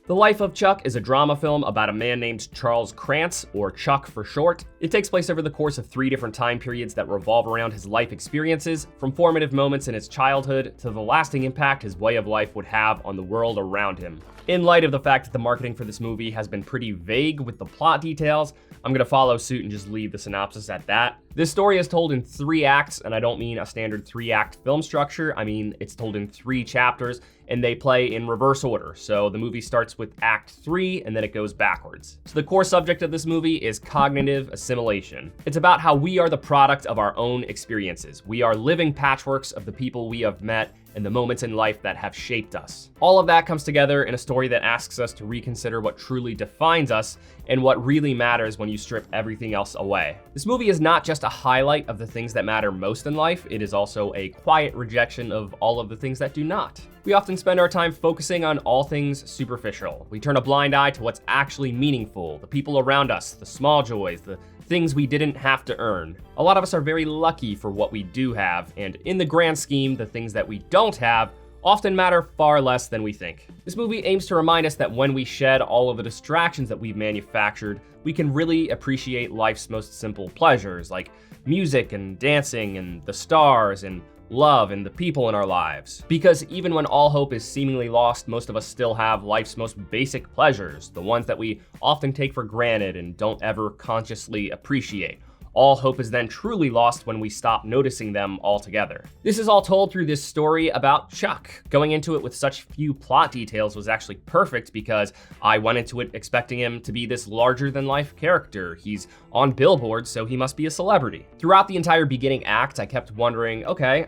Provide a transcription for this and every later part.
The Life of Chuck is a drama film about a man named Charles Krantz, or Chuck for short. It takes place over the course of 3 different time periods that revolve around his life experiences, from formative moments in his childhood to the lasting impact his way of life would have on the world around him. In light of the fact that the marketing for this movie has been pretty vague with the plot details, I'm gonna follow suit and just leave the synopsis at that. This story is told in 3 acts, and I don't mean a standard 3-act film structure. I mean, it's told in 3 chapters, and they play in reverse order. So the movie starts with Act 3, and then it goes backwards. So the core subject of this movie is cognitive assimilation. It's about how we are the product of our own experiences. We are living patchworks of the people we have met and the moments in life that have shaped us. All of that comes together in a story that asks us to reconsider what truly defines us and what really matters when you strip everything else away. This movie is not just a highlight of the things that matter most in life, it is also a quiet rejection of all of the things that do not. We often spend our time focusing on all things superficial. We turn a blind eye to what's actually meaningful, the people around us, the small joys, the things we didn't have to earn. A lot of us are very lucky for what we do have, and in the grand scheme, the things that we don't have often matter far less than we think. This movie aims to remind us that when we shed all of the distractions that we've manufactured, we can really appreciate life's most simple pleasures, like music and dancing and the stars and love and the people in our lives. Because even when all hope is seemingly lost, most of us still have life's most basic pleasures, the ones that we often take for granted and don't ever consciously appreciate. All hope is then truly lost when we stop noticing them altogether. This is all told through this story about Chuck. Going into it with such few plot details was actually perfect because I went into it expecting him to be this larger-than-life character. He's on billboards, so he must be a celebrity. Throughout the entire beginning act, I kept wondering, okay,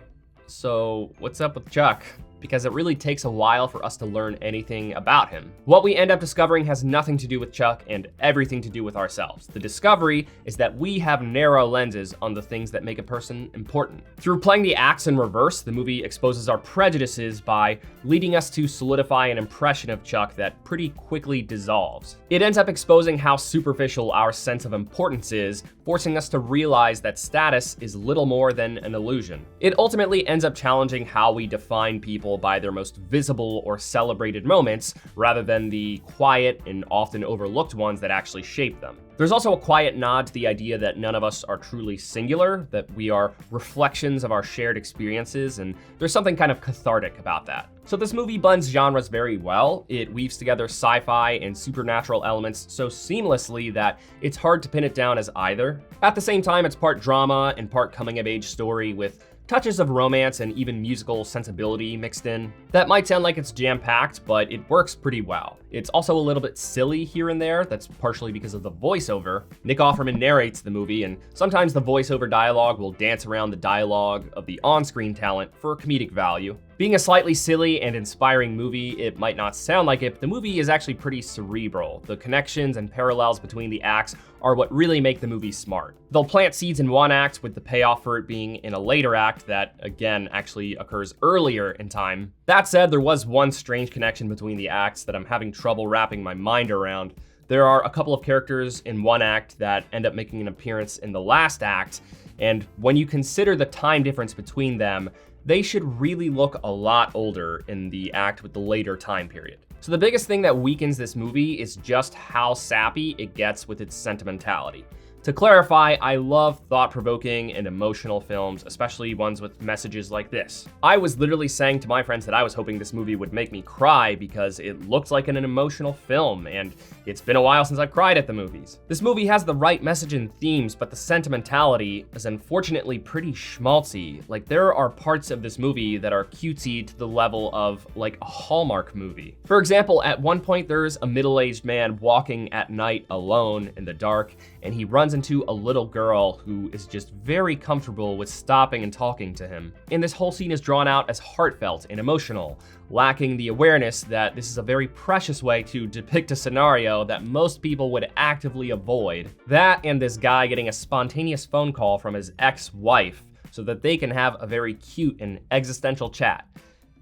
so what's up with Chuck? Because it really takes a while for us to learn anything about him. What we end up discovering has nothing to do with Chuck and everything to do with ourselves. The discovery is that we have narrow lenses on the things that make a person important. Through playing the acts in reverse, the movie exposes our prejudices by leading us to solidify an impression of Chuck that pretty quickly dissolves. It ends up exposing how superficial our sense of importance is, forcing us to realize that status is little more than an illusion. It ultimately ends up challenging how we define people by their most visible or celebrated moments, rather than the quiet and often overlooked ones that actually shape them. There's also a quiet nod to the idea that none of us are truly singular, that we are reflections of our shared experiences, and there's something kind of cathartic about that. So this movie blends genres very well. It weaves together sci-fi and supernatural elements so seamlessly that it's hard to pin it down as either. At the same time, it's part drama and part coming-of-age story with touches of romance and even musical sensibility mixed in. That might sound like it's jam-packed, but it works pretty well. It's also a little bit silly here and there. That's partially because of the voiceover. Nick Offerman narrates the movie, and sometimes the voiceover dialogue will dance around the dialogue of the on-screen talent for comedic value. Being a slightly silly and inspiring movie, it might not sound like it, but the movie is actually pretty cerebral. The connections and parallels between the acts are what really make the movie smart. They'll plant seeds in one act with the payoff for it being in a later act that, again, actually occurs earlier in time. That said, there was one strange connection between the acts that I'm having trouble wrapping my mind around. There are a couple of characters in one act that end up making an appearance in the last act, and when you consider the time difference between them, they should really look a lot older in the act with the later time period. So the biggest thing that weakens this movie is just how sappy it gets with its sentimentality. To clarify, I love thought-provoking and emotional films, especially ones with messages like this. I was literally saying to my friends that I was hoping this movie would make me cry because it looked like an emotional film, and it's been a while since I've cried at the movies. This movie has the right message and themes, but the sentimentality is unfortunately pretty schmaltzy. Like, there are parts of this movie that are cutesy to the level of like a Hallmark movie. For example, at one point there's a middle-aged man walking at night alone in the dark, and he runs into a little girl who is just very comfortable with stopping and talking to him. And this whole scene is drawn out as heartfelt and emotional, lacking the awareness that this is a very precious way to depict a scenario that most people would actively avoid. That and this guy getting a spontaneous phone call from his ex-wife so that they can have a very cute and existential chat.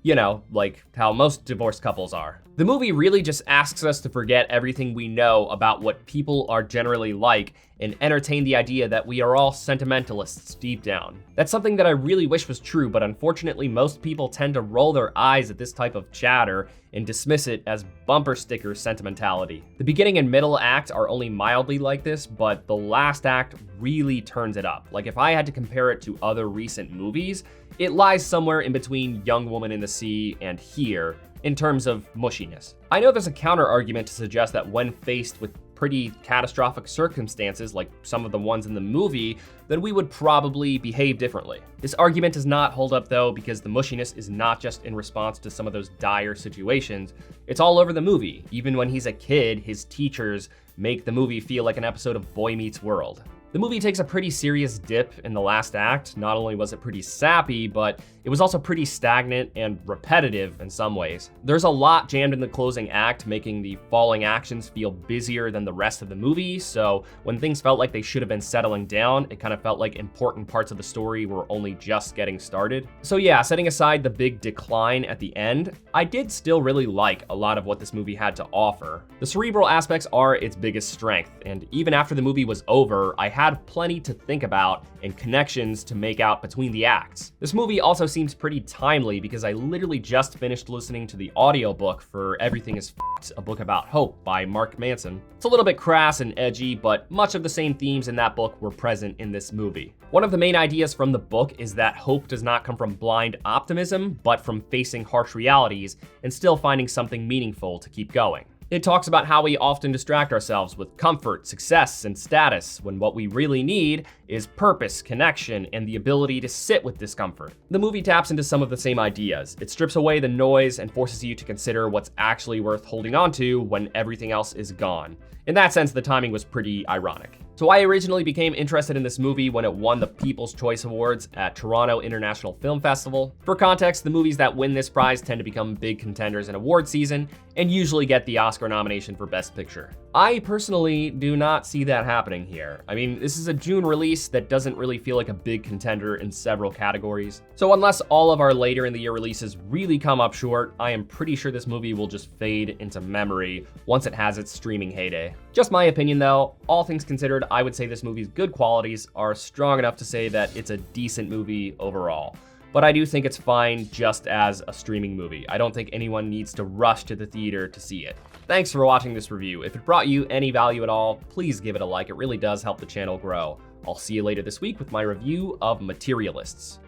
You know, like how most divorced couples are. The movie really just asks us to forget everything we know about what people are generally like and entertain the idea that we are all sentimentalists deep down. That's something that I really wish was true, but unfortunately most people tend to roll their eyes at this type of chatter and dismiss it as bumper sticker sentimentality. The beginning and middle act are only mildly like this, but the last act really turns it up. Like if I had to compare it to other recent movies, it lies somewhere in between Young Woman in the Sea and Here, in terms of mushiness. I know there's a counter argument to suggest that when faced with pretty catastrophic circumstances like some of the ones in the movie, then we would probably behave differently. This argument does not hold up though, because the mushiness is not just in response to some of those dire situations, it's all over the movie. Even when he's a kid, his teachers make the movie feel like an episode of Boy Meets World. The movie takes a pretty serious dip in the last act. Not only was it pretty sappy, but it was also pretty stagnant and repetitive in some ways. There's a lot jammed in the closing act, making the falling actions feel busier than the rest of the movie, so when things felt like they should have been settling down, it kind of felt like important parts of the story were only just getting started. So yeah, setting aside the big decline at the end, I did still really like a lot of what this movie had to offer. The cerebral aspects are its biggest strength, and even after the movie was over, I had plenty to think about and connections to make out between the acts. This movie also seems pretty timely because I literally just finished listening to the audiobook for Everything Is F***ed, a book about hope by Mark Manson. It's a little bit crass and edgy, but much of the same themes in that book were present in this movie. One of the main ideas from the book is that hope does not come from blind optimism, but from facing harsh realities and still finding something meaningful to keep going. It talks about how we often distract ourselves with comfort, success, and status, when what we really need is purpose, connection, and the ability to sit with discomfort. The movie taps into some of the same ideas. It strips away the noise and forces you to consider what's actually worth holding on to when everything else is gone. In that sense, the timing was pretty ironic. So I originally became interested in this movie when it won the People's Choice Awards at Toronto International Film Festival. For context, the movies that win this prize tend to become big contenders in award season and usually get the Oscar nomination for Best Picture. I personally do not see that happening here. I mean, this is a June release that doesn't really feel like a big contender in several categories. So unless all of our later in the year releases really come up short, I am pretty sure this movie will just fade into memory once it has its streaming heyday. Just my opinion though, all things considered, I would say this movie's good qualities are strong enough to say that it's a decent movie overall. But I do think it's fine just as a streaming movie. I don't think anyone needs to rush to the theater to see it. Thanks for watching this review. If it brought you any value at all, please give it a like. It really does help the channel grow. I'll see you later this week with my review of Materialists.